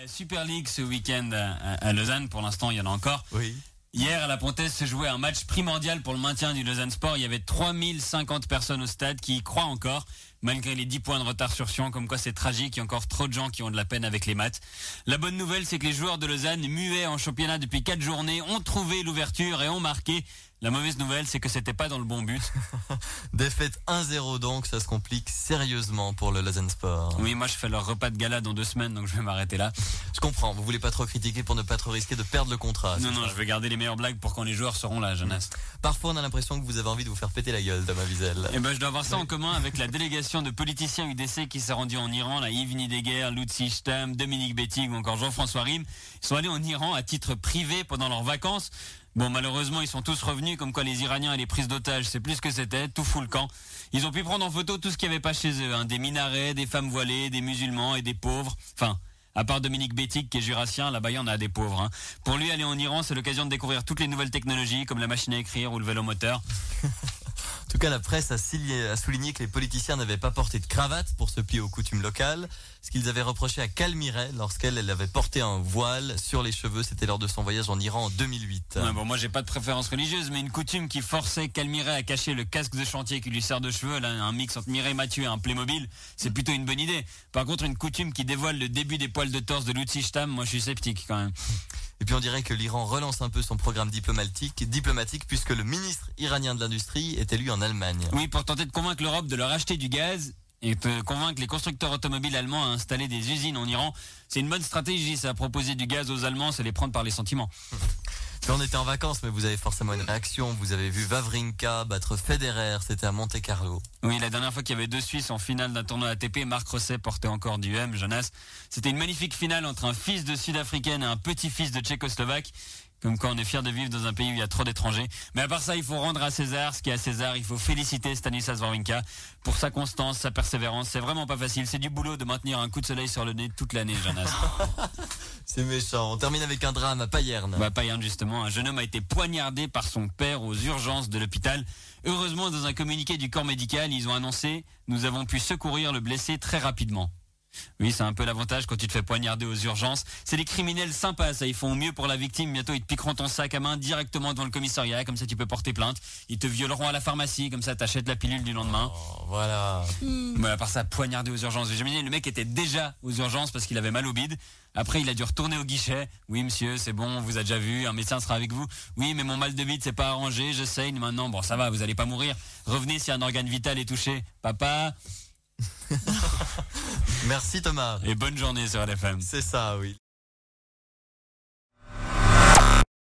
Super League ce week-end à Lausanne, pour l'instant il y en a encore. Oui. Hier à la Pontaise se jouait un match primordial pour le maintien du Lausanne Sport. Il y avait 3050 personnes au stade qui y croient encore, malgré les 10 points de retard sur Sion, comme quoi c'est tragique, il y a encore trop de gens qui ont de la peine avec les maths. La bonne nouvelle, c'est que les joueurs de Lausanne, muets en championnat depuis 4 journées, ont trouvé l'ouverture et ont marqué. La mauvaise nouvelle, c'est que c'était pas dans le bon but. Défaite 1-0 donc, ça se complique sérieusement pour le Lausanne Sport. Oui, moi je fais leur repas de gala dans 2 semaines, donc je vais m'arrêter là. Je comprends, vous voulez pas trop critiquer pour ne pas trop risquer de perdre le contrat. Non, je vais garder les meilleures blagues pour quand les joueurs seront là, Jonas. Parfois on a l'impression que vous avez envie de vous faire péter la gueule, Thomas Wiesel. Eh ben, je dois avoir ça en commun avec la délégation de politiciens UDC qui s'est rendue en Iran, là, Yves Nideguer, Lutzi Stam, Dominique Bettig ou encore Jean-François Rim. Ils sont allés en Iran à titre privé pendant leurs vacances. Bon, malheureusement, ils sont tous revenus, comme quoi les Iraniens et les prises d'otages, c'est plus ce que c'était, tout fout le camp. Ils ont pu prendre en photo tout ce qu'il n'y avait pas chez eux, hein, des minarets, des femmes voilées, des musulmans et des pauvres. Enfin, à part Dominique Bettig qui est jurassien, là-bas il y en a des pauvres. Hein. Pour lui, aller en Iran, c'est l'occasion de découvrir toutes les nouvelles technologies, comme la machine à écrire ou le vélo moteur. En tout cas, la presse a souligné que les politiciens n'avaient pas porté de cravate pour se plier aux coutumes locales. Ce qu'ils avaient reproché à Cal Miret lorsqu'elle avait porté un voile sur les cheveux. C'était lors de son voyage en Iran en 2008. Ouais, bon, moi j'ai pas de préférence religieuse, mais une coutume qui forçait Cal Miret à cacher le casque de chantier qui lui sert de cheveux, là, un mix entre Mireille Mathieu et un Playmobil, c'est plutôt une bonne idée. Par contre, une coutume qui dévoile le début des poils de torse de Lutzi Stam, moi je suis sceptique quand même. Et puis on dirait que l'Iran relance un peu son programme diplomatique puisque le ministre iranien de l'industrie est élu en Allemagne. Oui, pour tenter de convaincre l'Europe de leur acheter du gaz et de convaincre les constructeurs automobiles allemands à installer des usines en Iran. C'est une bonne stratégie, ça, proposer du gaz aux Allemands, c'est les prendre par les sentiments. On était en vacances, mais vous avez forcément une réaction. Vous avez vu Wawrinka battre Federer, c'était à Monte Carlo. Oui, la dernière fois qu'il y avait 2 Suisses en finale d'un tournoi ATP, Marc Rosset portait encore du M, Jonas. C'était une magnifique finale entre un fils de Sud-Africaine et un petit-fils de Tchécoslovaque. Comme quoi on est fier de vivre dans un pays où il y a trop d'étrangers. Mais à part ça, il faut rendre à César ce qui est à César. Il faut féliciter Stanislas Wawrinka pour sa constance, sa persévérance. C'est vraiment pas facile. C'est du boulot de maintenir un coup de soleil sur le nez toute l'année, Jonas. C'est méchant. On termine avec un drame à Payerne. Payerne, justement. Un jeune homme a été poignardé par son père aux urgences de l'hôpital. Heureusement, dans un communiqué du corps médical, ils ont annoncé « Nous avons pu secourir le blessé très rapidement ». Oui, c'est un peu l'avantage quand tu te fais poignarder aux urgences. C'est des criminels sympas, ça. Ils font mieux pour la victime. Bientôt, ils te piqueront ton sac à main directement devant le commissariat. Comme ça, tu peux porter plainte. Ils te violeront à la pharmacie. Comme ça, t'achètes la pilule du lendemain. Oh, voilà. Mais à part ça, poignarder aux urgences. J'ai dit, le mec était déjà aux urgences parce qu'il avait mal au bide. Après, il a dû retourner au guichet. Oui, monsieur, c'est bon, on vous a déjà vu. Un médecin sera avec vous. Oui, mais mon mal de bide, c'est pas arrangé. Je saigne maintenant. Bon, ça va, vous allez pas mourir. Revenez si un organe vital est touché. Papa. Merci Thomas. Et bonne journée sur LFM. C'est ça, oui.